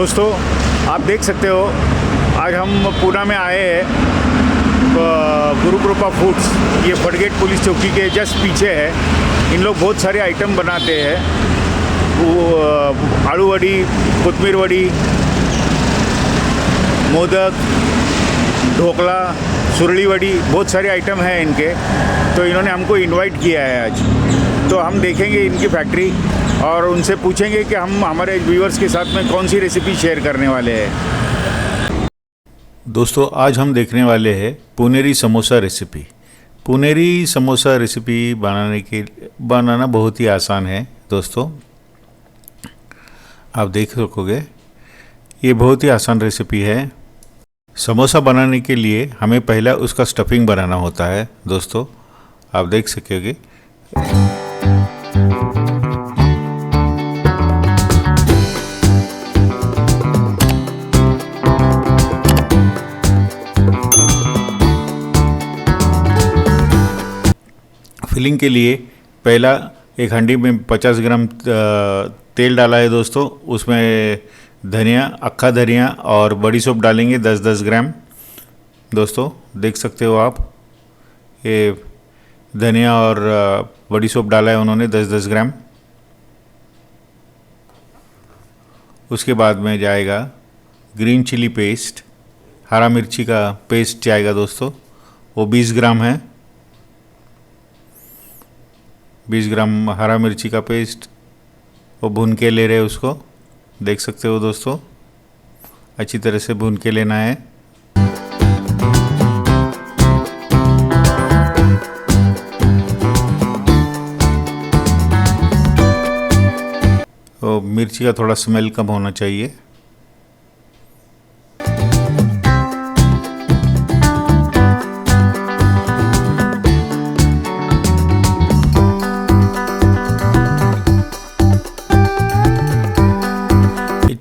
दोस्तों, आप देख सकते हो आज हम पूना में आए हैं। गुरु कृपा फूड्स, ये फटगेट पुलिस चौकी के जस्ट पीछे है। इन लोग बहुत सारे आइटम बनाते हैं। वो आलू वड़ी, कोतमीर वड़ी, मोदक, ढोकला, सुरली वड़ी, बहुत सारे आइटम हैं इनके। तो इन्होंने हमको इनवाइट किया है आज। तो हम देखेंगे इनकी फैक्ट्री और उनसे पूछेंगे कि हम हमारे व्यूअर्स के साथ में कौन सी रेसिपी शेयर करने वाले हैं। दोस्तों, आज हम देखने वाले हैं पुनेरी समोसा रेसिपी। पुनेरी समोसा रेसिपी बनाना बहुत ही आसान है दोस्तों। आप देख सकोगे, ये बहुत ही आसान रेसिपी है। समोसा बनाने के लिए हमें पहला उसका स्टफिंग बनाना होता है दोस्तों। आप देख सकोगे, फिलिंग के लिए पहला एक हांडी में 50 ग्राम तेल डाला है दोस्तों। उसमें धनिया, अक्खा धनिया और बड़ी सौंफ डालेंगे 10-10 ग्राम। दोस्तों देख सकते हो आप, ये धनिया और बड़ी सौंफ डाला है उन्होंने 10-10 ग्राम। उसके बाद में जाएगा ग्रीन चिली पेस्ट, हरा मिर्ची का पेस्ट जाएगा दोस्तों, वो 20 ग्राम है। 20 ग्राम हरा मिर्ची का पेस्ट वो भून के ले रहे हैं उसको। देख सकते हो दोस्तों, अच्छी तरह से भून के लेना है। तो मिर्ची का थोड़ा स्मेल कम होना चाहिए।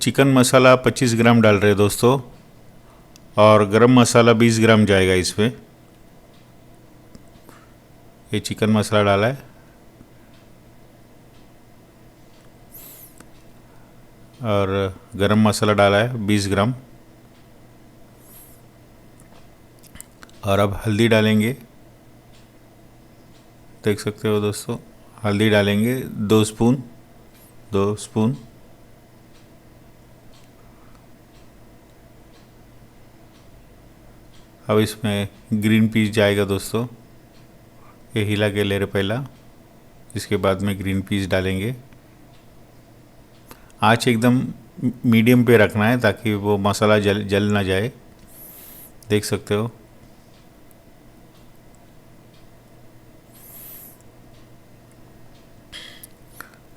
चिकन मसाला 25 ग्राम डाल रहे हैं दोस्तों, और गरम मसाला 20 ग्राम जाएगा इसमें। ये चिकन मसाला डाला है और गरम मसाला डाला है 20 ग्राम। और अब हल्दी डालेंगे। देख सकते हो दोस्तों, हल्दी डालेंगे 2 स्पून। अब इसमें ग्रीन पीस जाएगा दोस्तों, ये हिला के ले रहे पहला। इसके बाद में ग्रीन पीस डालेंगे। आँच एकदम मीडियम पे रखना है ताकि वो मसाला जल ना जाए। देख सकते हो,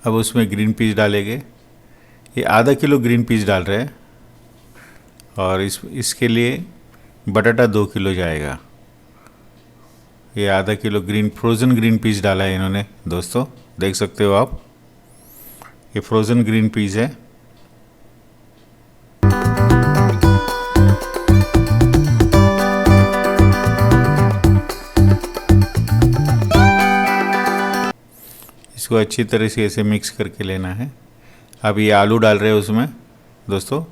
अब उसमें ग्रीन पीस डालेंगे। ये आधा किलो ग्रीन पीस डाल रहे हैं। और इसके लिए बटाटा 2 किलो जाएगा। ये आधा किलो फ्रोज़न ग्रीन पीस डाला है इन्होंने दोस्तों। देख सकते हो आप, ये फ्रोज़न ग्रीन पीस है। इसको अच्छी तरह से ऐसे मिक्स करके लेना है। अब ये आलू डाल रहे हैं उसमें दोस्तों।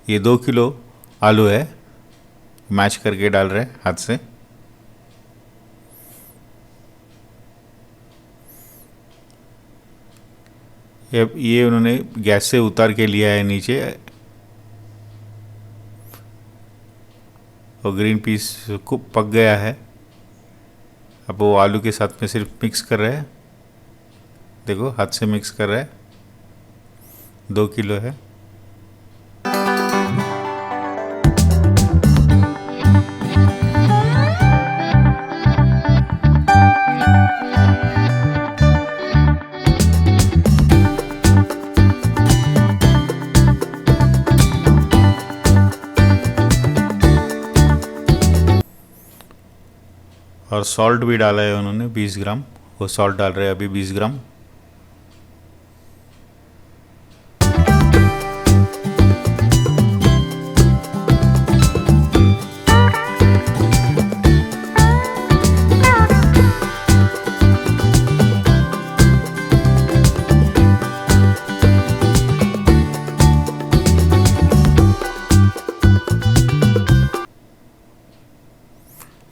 ये 2 किलो आलू है, मैश करके डाल रहे हैं हाथ से। ये उन्होंने गैस से उतार के लिया है नीचे। और ग्रीन पीस को पक गया है। अब वो आलू के साथ में सिर्फ मिक्स कर रहे हैं। देखो, हाथ से मिक्स कर रहा है। 2 किलो है। और सॉल्ट भी डाला है उन्होंने 20 ग्राम। वो सॉल्ट डाल रहे हैं अभी 20 ग्राम।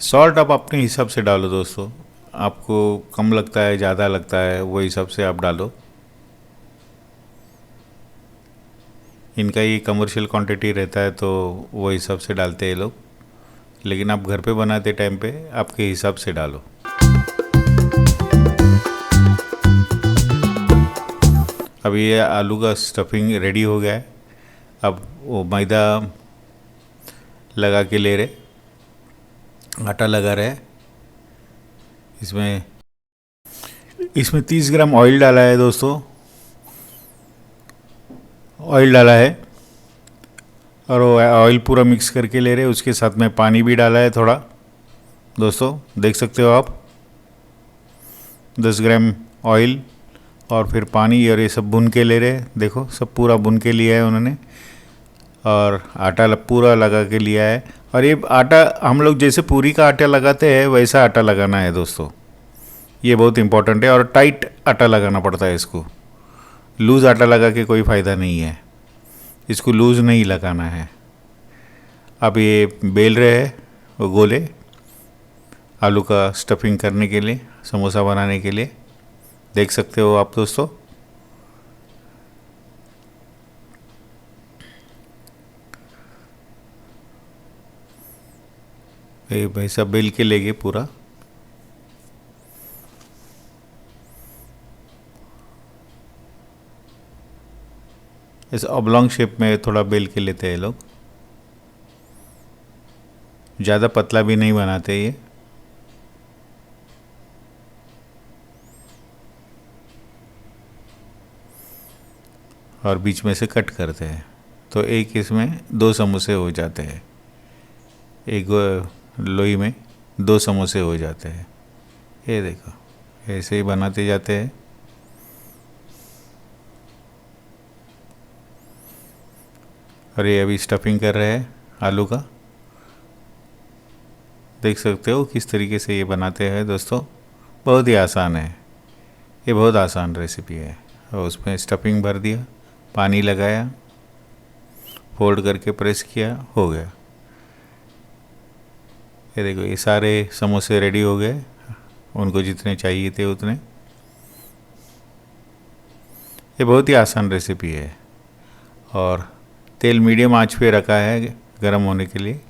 सॉल्ट आप अपने हिसाब से डालो दोस्तों, आपको कम लगता है ज़्यादा लगता है वो हिसाब से आप डालो। इनका ये कमर्शियल क्वांटिटी रहता है तो वो हिसाब से डालते हैं लोग, लेकिन आप घर पे बनाते टाइम पे आपके हिसाब से डालो। अब ये आलू का स्टफिंग रेडी हो गया है। अब वो मैदा लगा के ले रहे, आटा लगा रहे। इसमें 30 ग्राम ऑयल डाला है दोस्तों, ऑयल डाला है और वो ऑयल पूरा मिक्स करके ले रहे। उसके साथ में पानी भी डाला है थोड़ा दोस्तों, देख सकते हो आप। 10 ग्राम ऑयल और फिर पानी और ये सब भून के ले रहे। देखो सब पूरा भून के लिया है उन्होंने और आटा पूरा लगा के लिया है। और ये आटा हम लोग जैसे पूरी का आटा लगाते हैं वैसा आटा लगाना है दोस्तों, ये बहुत इम्पोर्टेंट है। और टाइट आटा लगाना पड़ता है इसको, लूज़ आटा लगा के कोई फ़ायदा नहीं है, इसको लूज़ नहीं लगाना है। अब ये बेल रहे हैं वो गोले आलू का स्टफिंग करने के लिए, समोसा बनाने के लिए, देख सकते हो आप दोस्तों। ये वैसा बेल के लेंगे पूरा। इस ऑब्लॉन्ग शेप में थोड़ा बेल के लेते हैं लोग, ज़्यादा पतला भी नहीं बनाते ये। और बीच में से कट करते हैं तो एक इसमें 2 समोसे हो जाते हैं, एक लोई में 2 समोसे हो जाते हैं। ये देखो ऐसे ही बनाते जाते हैं। और ये अभी स्टफिंग कर रहे हैं आलू का, देख सकते हो किस तरीके से ये बनाते हैं दोस्तों। बहुत ही आसान है, ये बहुत आसान रेसिपी है। और उसमें स्टफिंग भर दिया, पानी लगाया, फोल्ड करके प्रेस किया, हो गया। ये देखो ये सारे समोसे रेडी हो गए, उनको जितने चाहिए थे उतने। ये बहुत ही आसान रेसिपी है। और तेल मीडियम आंच पे रखा है गरम होने के लिए,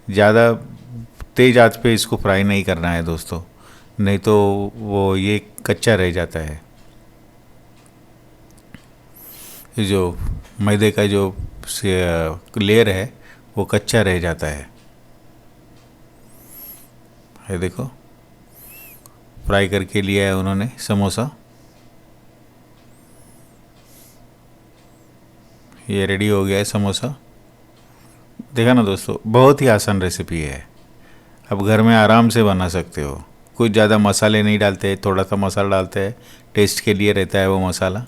ज़्यादा तेज़ आंच पे इसको फ्राई नहीं करना है दोस्तों, नहीं तो वो ये कच्चा रह जाता है। ये जो मैदे का जो लेयर है वो कच्चा रह जाता है। ये देखो फ्राई करके लिया है उन्होंने समोसा, ये रेडी हो गया है समोसा। देखा ना दोस्तों, बहुत ही आसान रेसिपी है, अब घर में आराम से बना सकते हो। कुछ ज़्यादा मसाले नहीं डालते, थोड़ा सा मसाला डालते हैं, टेस्ट के लिए रहता है वो मसाला।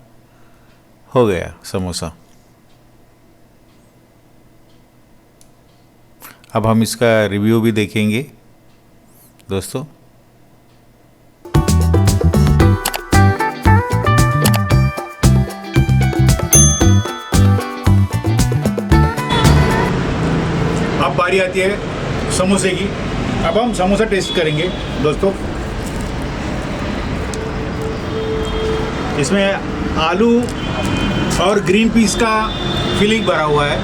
हो गया समोसा। अब हम इसका रिव्यू भी देखेंगे दोस्तों। अब बारी आती है समोसे की। अब हम समोसा टेस्ट करेंगे दोस्तों। इसमें आलू और ग्रीन पीस का फिलिंग भरा हुआ है,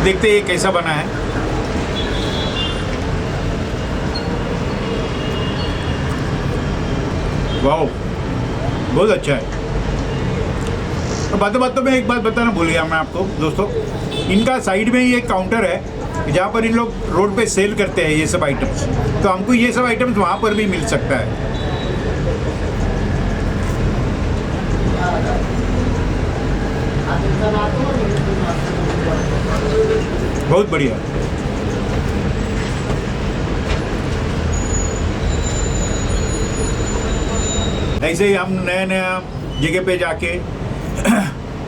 देखते हैं कैसा बना है। वाओ, बहुत अच्छा है। और बातों में एक बात बताना भूल गया मैं आपको दोस्तों, इनका साइड में ही एक काउंटर है जहाँ पर इन लोग रोड पे सेल करते हैं ये सब आइटम्स, तो हमको ये सब आइटम्स वहाँ पर भी मिल सकता है। बहुत बढ़िया। ऐसे ही हम नया नया जगह पे जाके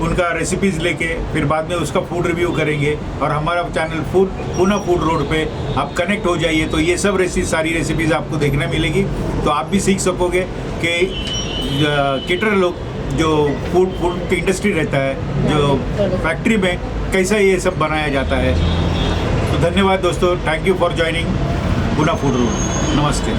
उनका रेसिपीज़ लेके फिर बाद में उसका फूड रिव्यू करेंगे। और हमारा चैनल पूना फूड रोड पे आप कनेक्ट हो जाइए तो ये सब सारी रेसिपीज़ आपको देखने मिलेगी, तो आप भी सीख सकोगे कि केटर लोग जो फूड की इंडस्ट्री रहता है, जो फैक्ट्री में कैसा ये सब बनाया जाता है। तो धन्यवाद दोस्तों, thank you for joining. Hooda food road. नमस्ते।